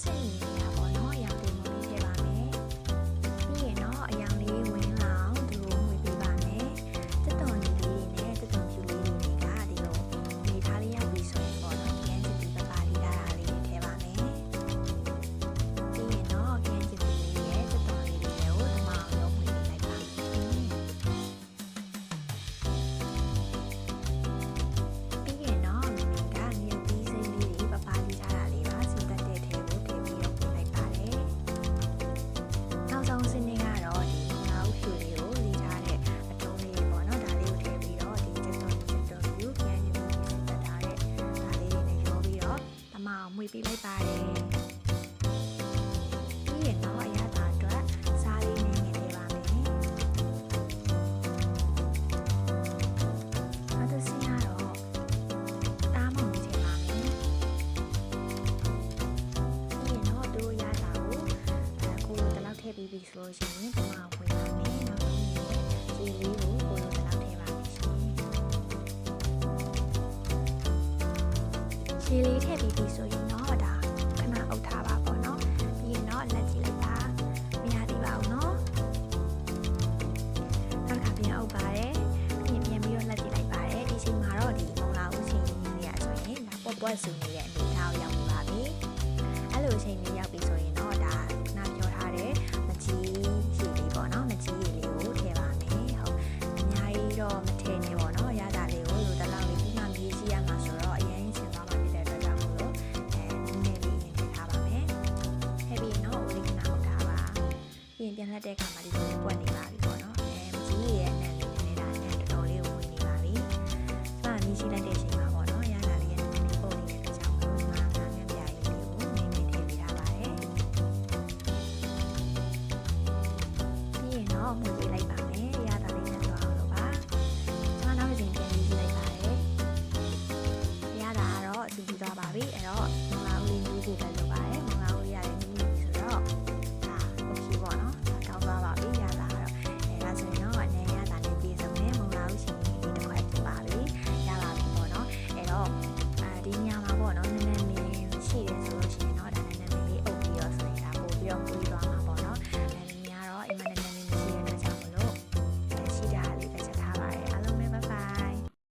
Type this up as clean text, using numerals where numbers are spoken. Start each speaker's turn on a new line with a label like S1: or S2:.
S1: စက်နေနေတာပေါ့နော်အရောင်လေးမလေးထည့်ပါမယ်ပြီးရင်တော့အရောင်လေးဝင်လာအောင်ဒီလိုမှွေပေးပါမယ်တက်တော်လေးလေးနဲ့တက်တော်ဖြူလေးတွေကဒီလိုနေသားလေးရောက်ပြီးဆိုရင်ပေါ့နော်ကျန်းကျင်ပြီးပပလေးလာတာလေးထည့်ပါမယ်ပြီးရင်တော့ကျန်းကျင်ပြီးလေးရဲ့တက်တော်လေးတွေကိုဒီမှာရောမှွေပေးလိုက်ပါပြီးရင်တော့မမကငရုတ်သီးစိမ်းလေးတွေပပလေးထားတာလေးပါစီတက်တဲ့ထဲကိုထည့်ပြီးတော့ပေးလိုက်ပါတယ်နောက်ဆုံးစနစ်ကတော့ဒီငါးဥဖြူလေးကိုလေးထားတဲ့အတုံးလေးပေါ့နော်ဒါလေးကိုထည့်ပြီးတော့ဒီချက်တော်ဖြူပြန်ယူပြီးစီတက်ထားတဲ့ဒါလေးတွေနဲ့ရောပြီးတော့တမအောင်မှွေပေးလိုက်ပါတယ်ပြီးရင်တော့အရသာအတွက်စားလေးနဲ့ငယ်လေးပါမယ်နောက်တစ်ဆင့်ကတော့တားမောင်လေးထည့်ပါမယ်ပြီးရင်တော့တို့ရတာကိုကိုလိုတစ်လောက်ထည့်ပြီးပြီဆိုလို့ရှိရင်တမအောင်ဝင်ပါမယ်နောက်ဆုံးရေလေးကိုကိုလိုတစ်လောက်ထည့်ပါမယ်ရှင်ရေလေးထည့်ပြီးပြီဆိုရင်တော့ဒါခဏအုပ်ထားပါပေါ့နော်ပြီးရင်တော့လက်ကြည့်လိုက်ပါမရသေးပါဘူးနော်နောက်တစ်ခါပြန်အုပ်ပါတယ်ပြီးရင်ပြန်ပြီးတော့လက်ကြည့်လိုက်ပါတယ်ဒီချိန်မှာတော့ဒီမုံလာဦးချိန်လေးရဆိုရင်ဒါပွက်ပွက်စုနေတဲ့အနေအထားကိုရောက်နေပါပြီအဲ့လိုအချိန်လေးရောက်ပြီဆိုရင်တော့ဒါနားပြောထားတဲ့မကြီးရေလေးပေါ့နော်မကြီးရေလေးကိုထည့်ပါမယ်ဟုတ်အများကြီးတော့မထည့်နဲ့ပေါ့နော်ရတာလေးကိုလိုတလောက်လေးပြီးမှမြေးစီရမှာဆိုတော့အရင်ချင်သွားမှဖြစ်တဲ့အတွက်ကြောင့်မို့လို့နည်းနည်းလေးထည့်ထားပါမယ်ထည့်ပြီးတော့ဦးလေးခဏအုပ်ထားပါပြီးရင်ပြန်လက်တဲ့အခါမှာဒီလို